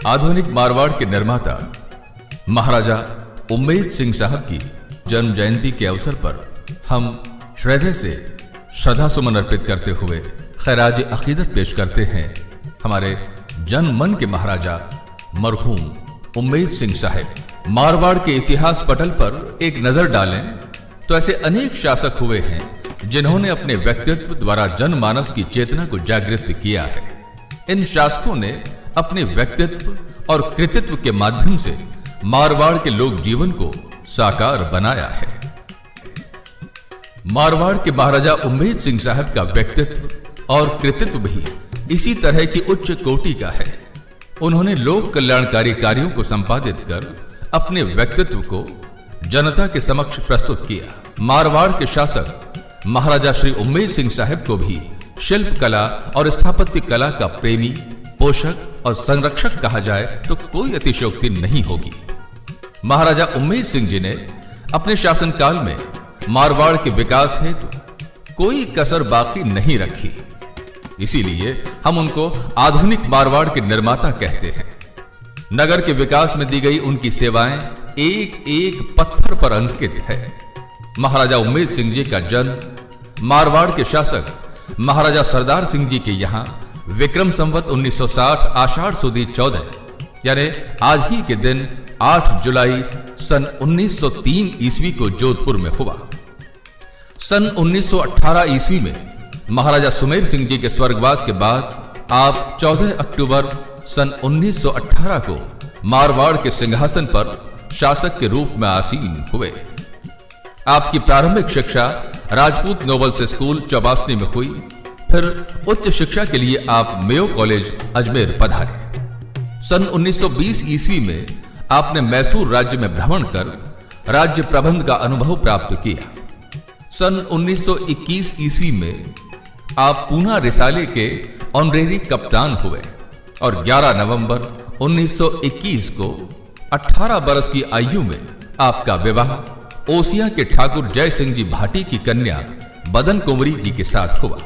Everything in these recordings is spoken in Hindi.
आधुनिक मारवाड़ के निर्माता महाराजा उम्मेद सिंह साहब की जन्म जयंती के अवसर पर हम हृदय से श्रद्धा सुमन अर्पित करते हुए खैराज अकीदत पेश करते हैं हमारे जन मन के महाराजा मरहूम उम्मेद सिंह साहब। मारवाड़ के इतिहास पटल पर एक नजर डालें तो ऐसे अनेक शासक हुए हैं जिन्होंने अपने व्यक्तित्व द्वारा जनमानस की चेतना को जागृत किया है। इन शासकों ने अपने व्यक्तित्व और कृतित्व के माध्यम से मारवाड़ के लोक जीवन को साकार बनाया है। मारवाड़ के महाराजा उम्मेद सिंह साहब का व्यक्तित्व और कृतित्व भी इसी तरह की उच्च कोटि का है। उन्होंने लोक कल्याणकारी कार्यों को संपादित कर अपने व्यक्तित्व को जनता के समक्ष प्रस्तुत किया। मारवाड़ के शासक महाराजा श्री उम्मेद सिंह साहब को भी शिल्प कला और स्थापत्य कला का प्रेमी, पोषक और संरक्षक कहा जाए तो कोई अतिशयोक्ति नहीं होगी। महाराजा उम्मेद सिंह जी ने अपने शासनकाल में मारवाड़ के विकास हेतु कोई कसर बाकी नहीं रखी। इसीलिए हम उनको आधुनिक मारवाड़ के निर्माता कहते हैं। नगर के विकास में दी गई उनकी सेवाएं एक एक पत्थर पर अंकित है। महाराजा उम्मेद सिंह जी का जन्म मारवाड़ के शासक महाराजा सरदार सिंह जी के यहां विक्रम संवत 1960 आषाढ़ सुदी 14 यानी आज ही के दिन 8 जुलाई सन 1903 ईस्वी को जोधपुर में हुआ। सन 1918 ईस्वी में महाराजा सुमेर सिंह जी के स्वर्गवास के बाद आप 14 अक्टूबर सन 1918 को मारवाड़ के सिंहासन पर शासक के रूप में आसीन हुए। आपकी प्रारंभिक शिक्षा राजपूत नोबल्स स्कूल चौबासनी में हुई। फिर उच्च शिक्षा के लिए आप मेयो कॉलेज अजमेर पधारे। सन 1920 ईस्वी में आपने मैसूर राज्य में भ्रमण कर राज्य प्रबंध का अनुभव प्राप्त किया। सन 1921 ईस्वी में आप पूना रिसाले के ऑनरेरी कप्तान हुए और 11 नवंबर 1921 को 18 बरस की आयु में आपका विवाह ओसिया के ठाकुर जय सिंह जी भाटी की कन्या बदन कुंवरी जी के साथ हुआ।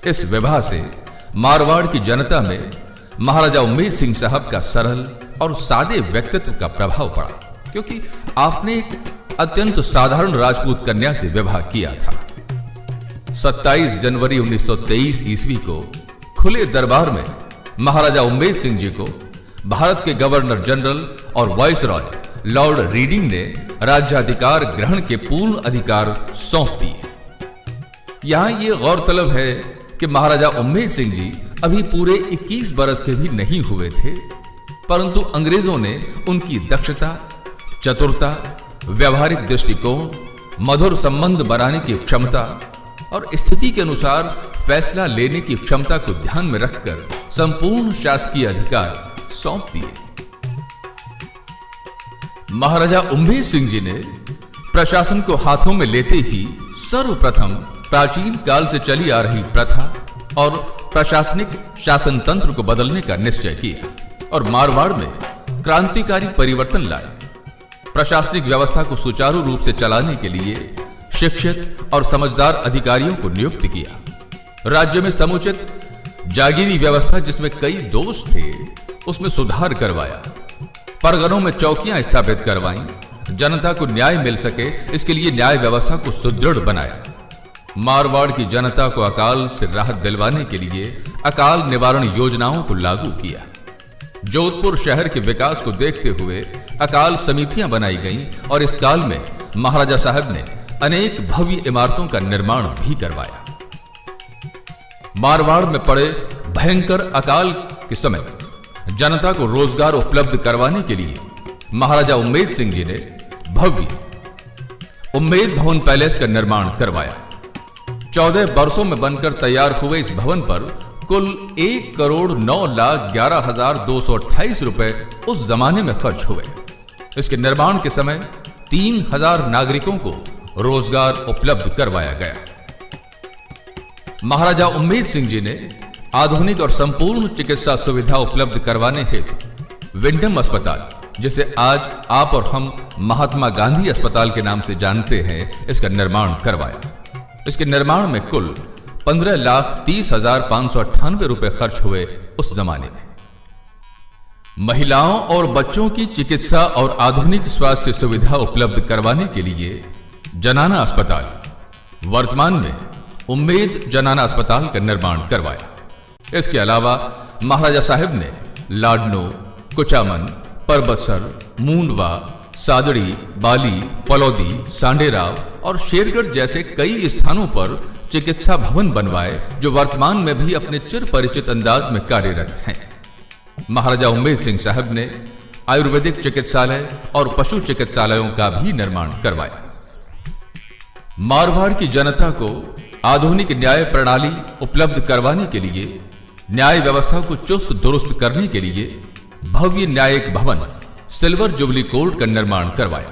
इस विवाह से मारवाड़ की जनता में महाराजा उम्मेद सिंह साहब का सरल और सादे व्यक्तित्व का प्रभाव पड़ा, क्योंकि आपने एक अत्यंत साधारण राजपूत कन्या से विवाह किया था। 27 जनवरी 1923 ईस्वी को खुले दरबार में महाराजा उम्मेद सिंह जी को भारत के गवर्नर जनरल और वाइसरॉय लॉर्ड रीडिंग ने राज्याधिकार ग्रहण के पूर्ण अधिकार सौंप दिए। यहां यह गौरतलब है कि महाराजा उम्मेद सिंह जी अभी पूरे 21 बरस के भी नहीं हुए थे, परंतु अंग्रेजों ने उनकी दक्षता, चतुरता, व्यवहारिक दृष्टिकोण, मधुर संबंध बनाने की क्षमता और स्थिति के अनुसार फैसला लेने की क्षमता को ध्यान में रखकर संपूर्ण शासकीय अधिकार सौंप दिए। महाराजा उम्मेद सिंह जी ने प्रशासन को हाथों में लेते ही सर्वप्रथम प्राचीन काल से चली आ रही प्रथा और प्रशासनिक शासन तंत्र को बदलने का निश्चय किया और मारवाड़ में क्रांतिकारी परिवर्तन लाए। प्रशासनिक व्यवस्था को सुचारू रूप से चलाने के लिए शिक्षित और समझदार अधिकारियों को नियुक्त किया। राज्य में समुचित जागीरी व्यवस्था जिसमें कई दोष थे उसमें सुधार करवाया। परगनों में चौकियां स्थापित करवाईं। जनता को न्याय मिल सके इसके लिए न्याय व्यवस्था को सुदृढ़ बनाया। मारवाड़ की जनता को अकाल से राहत दिलवाने के लिए अकाल निवारण योजनाओं को लागू किया। जोधपुर शहर के विकास को देखते हुए अकाल समितियां बनाई गईं और इस काल में महाराजा साहब ने अनेक भव्य इमारतों का निर्माण भी करवाया। मारवाड़ में पड़े भयंकर अकाल के समय जनता को रोजगार उपलब्ध करवाने के लिए महाराजा उम्मेद सिंह जी ने भव्य उम्मेद भवन पैलेस का निर्माण करवाया। 14 वर्षों में बनकर तैयार हुए इस भवन पर कुल 1,09,11,228 रुपए उस जमाने में खर्च हुए। इसके निर्माण के समय 3,000 नागरिकों को रोजगार उपलब्ध करवाया गया। महाराजा उम्मेद सिंह जी ने आधुनिक और संपूर्ण चिकित्सा सुविधा उपलब्ध करवाने हेतु विंडम अस्पताल, जिसे आज आप और हम महात्मा गांधी अस्पताल के नाम से जानते हैं, इसका निर्माण करवाया। इसके निर्माण में कुल 15,30,598 रुपए खर्च हुए उस जमाने में। महिलाओं और बच्चों की चिकित्सा और आधुनिक स्वास्थ्य सुविधा उपलब्ध करवाने के लिए जनाना अस्पताल, वर्तमान में उम्मेद जनाना अस्पताल का निर्माण करवाया। इसके अलावा महाराजा साहब ने लाडनो, कुचामन, परबतसर, मूंडवा, सादड़ी, बाली, फलौदी, सांडेराव और शेरगढ़ जैसे कई स्थानों पर चिकित्सा भवन बनवाए, जो वर्तमान में भी अपने चिर परिचित अंदाज में कार्यरत हैं। महाराजा उम्मेद सिंह साहब ने आयुर्वेदिक चिकित्सालय और पशु चिकित्सालयों का भी निर्माण करवाया। मारवाड़ की जनता को आधुनिक न्याय प्रणाली उपलब्ध करवाने के लिए, न्याय व्यवस्था को चुस्त दुरुस्त करने के लिए भव्य न्यायिक भवन सिल्वर जुबली कोर्ट का निर्माण करवाया।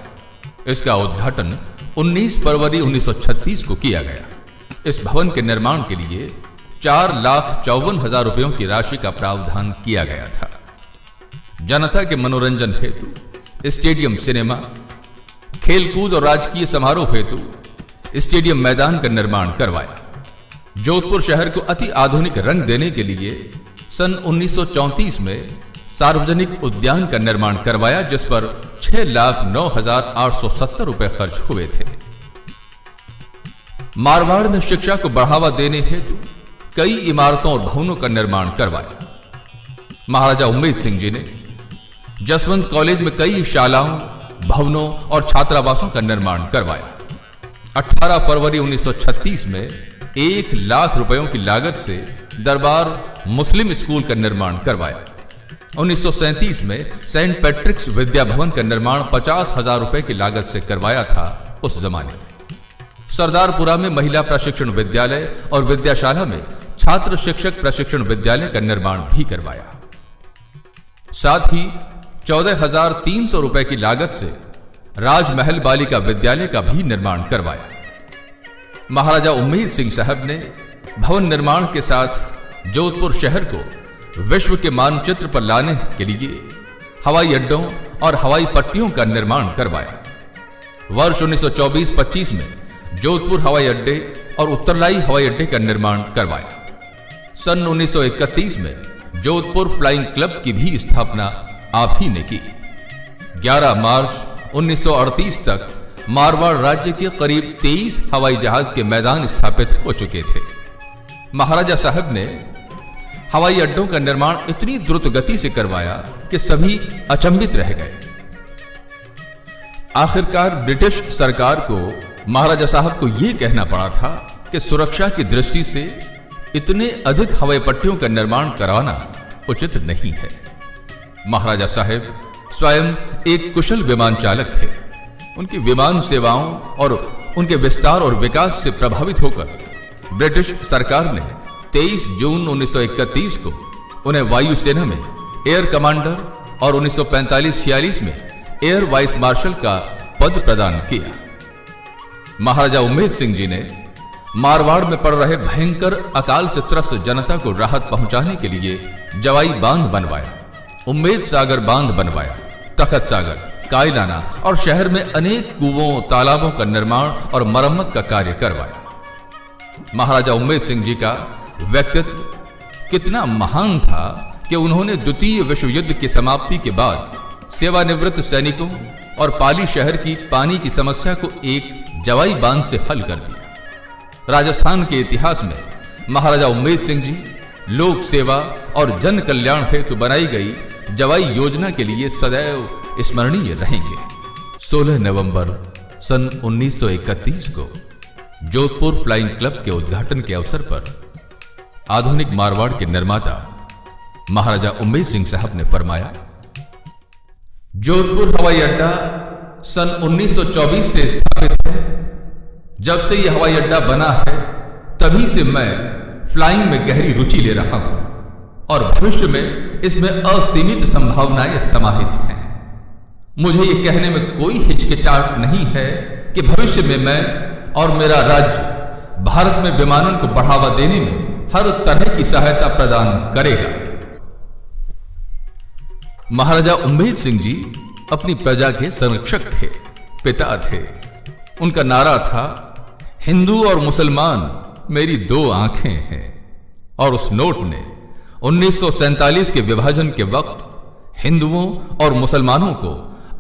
इसका उद्घाटन 19 फरवरी 1936 को किया गया। इस भवन के निर्माण के लिए 4,54,000 रुपयों की राशि का प्रावधान किया गया था। जनता के मनोरंजन हेतु स्टेडियम, सिनेमा, खेलकूद और राजकीय समारोह हेतु स्टेडियम मैदान का निर्माण करवाया। जोधपुर शहर को अति आधुनिक रंग देने के लिए सन 1934 में सार्वजनिक उद्यान का निर्माण करवाया, जिस पर 6,09,870 रुपए खर्च हुए थे। मारवाड़ में शिक्षा को बढ़ावा देने हेतु कई इमारतों और भवनों का निर्माण करवाया। महाराजा उम्मेद सिंह जी ने जसवंत कॉलेज में कई शालाओं, भवनों और छात्रावासों का निर्माण करवाया। 18 फरवरी 1936 में 1 लाख रुपयों की लागत से दरबार मुस्लिम स्कूल का निर्माण करवाया। 1937 में सेंट पैट्रिक्स विद्या भवन का निर्माण 50,000 रुपए की लागत से करवाया था। उस जमाने में सरदारपुरा में महिला प्रशिक्षण विद्यालय और विद्याशाला में छात्र शिक्षक प्रशिक्षण विद्यालय का निर्माण भी करवाया। साथ ही 14,300 रुपए की लागत से राजमहल बालिका विद्यालय का भी निर्माण करवाया। महाराजा उम्मेद सिंह साहब ने भवन निर्माण के साथ जोधपुर शहर को विश्व के मानचित्र पर लाने के लिए हवाई अड्डों और हवाई पट्टियों का निर्माण करवाया। वर्ष 1924-25 में जोधपुर हवाई अड्डे और उत्तरलाई हवाई अड्डे का निर्माण करवाया। सन 1931 में जोधपुर फ्लाइंग क्लब की भी स्थापना आप ही ने की। 11 मार्च 1938 तक मारवाड़ राज्य के करीब 23 हवाई जहाज के मैदान स्थापित हो चुके थे। महाराजा साहब ने हवाई अड्डों का निर्माण इतनी द्रुत गति से करवाया कि सभी अचंभित रह गए। आखिरकार ब्रिटिश सरकार को महाराजा साहब को यह कहना पड़ा था कि सुरक्षा की दृष्टि से इतने अधिक हवाई पट्टियों का निर्माण कराना उचित नहीं है। महाराजा साहब स्वयं एक कुशल विमान चालक थे। उनकी विमान सेवाओं और उनके विस्तार और विकास से प्रभावित होकर ब्रिटिश सरकार ने 23 जून 1931 को उन्हें वायुसेना में एयर कमांडर और 1945-46 में एयर वाइस मार्शल का पद प्रदान किया। महाराजा उम्मेद सिंह जी ने मारवाड़ में पड़ रहे भयंकर अकाल से त्रस्त जनता को राहत पहुंचाने के लिए जवाई बांध बनवाया, उम्मेद सागर बांध बनवाया, तखत सागर, कायलाना और शहर में अनेक कुओं, तालाबों का निर्माण और मरम्मत का कार्य करवाया। महाराजा उम्मेद सिंह जी का व्यक्तित्व कितना महान था कि उन्होंने द्वितीय विश्व युद्ध की समाप्ति के बाद सेवानिवृत्त सैनिकों और पाली शहर की पानी की समस्या को एक जवाई बांध से हल कर दिया। राजस्थान के इतिहास में महाराजा उम्मेद सिंह जी लोक सेवा और जन कल्याण हेतु बनाई गई जवाई योजना के लिए सदैव स्मरणीय रहेंगे। 16 नवंबर सन 1931 को जोधपुर फ्लाइंग क्लब के उद्घाटन के अवसर पर आधुनिक मारवाड़ के निर्माता महाराजा उम्मेद सिंह साहब ने फरमाया, जोधपुर हवाई अड्डा सन 1924 से स्थापित है। जब से यह हवाई अड्डा बना है तभी से मैं फ्लाइंग में गहरी रुचि ले रहा हूं और भविष्य में इसमें असीमित संभावनाएं समाहित हैं। मुझे यह कहने में कोई हिचकिचाहट नहीं है कि भविष्य में मैं और मेरा राज्य भारत में विमानन को बढ़ावा देने में हर तरह की सहायता प्रदान करेगा। महाराजा उम्मेद सिंह जी अपनी प्रजा के संरक्षक थे, पिता थे। उनका नारा था, हिंदू और मुसलमान मेरी दो आंखें हैं। और उस नोट ने 1947 के विभाजन के वक्त हिंदुओं और मुसलमानों को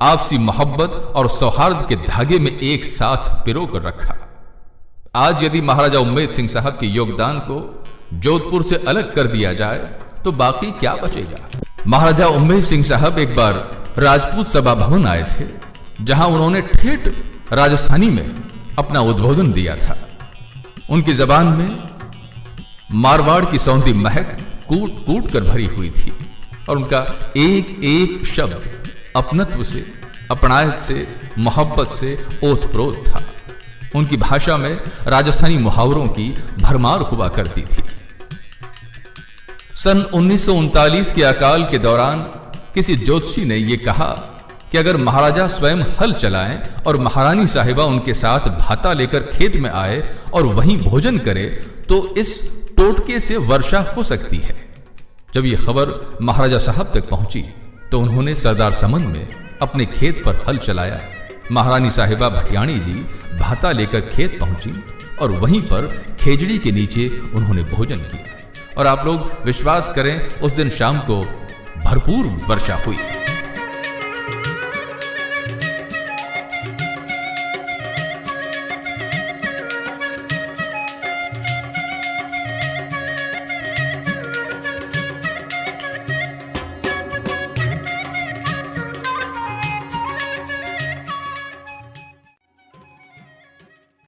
आपसी मोहब्बत और सौहार्द के धागे में एक साथ पिरो कर रखा। आज यदि महाराजा उम्मेद सिंह साहब के योगदान को जोधपुर से अलग कर दिया जाए तो बाकी क्या बचेगा। महाराजा उम्मेद सिंह साहब एक बार राजपूत सभा भवन आए थे, जहां उन्होंने ठेठ राजस्थानी में अपना उद्बोधन दिया था। उनकी जबान में मारवाड़ की सौंधी महक कूट कूट कर भरी हुई थी और उनका एक एक शब्द अपनत्व से, अपनायत से, मोहब्बत से ओतप्रोत था। उनकी भाषा में राजस्थानी मुहावरों की भरमार हुआ करती थी। सन 1939 के अकाल के दौरान किसी ज्योतिषी ने यह कहा कि अगर महाराजा स्वयं हल चलाएं और महारानी साहिबा उनके साथ भाता लेकर खेत में आए और वहीं भोजन करे तो इस टोटके से वर्षा हो सकती है। जब यह खबर महाराजा साहब तक पहुंची तो उन्होंने सरदार समन में अपने खेत पर हल चलाया। महारानी साहिबा भटियाणी जी भाता लेकर खेत पहुंची और वहीं पर खेजड़ी के नीचे उन्होंने भोजन किया और आप लोग विश्वास करें उस दिन शाम को भरपूर वर्षा हुई।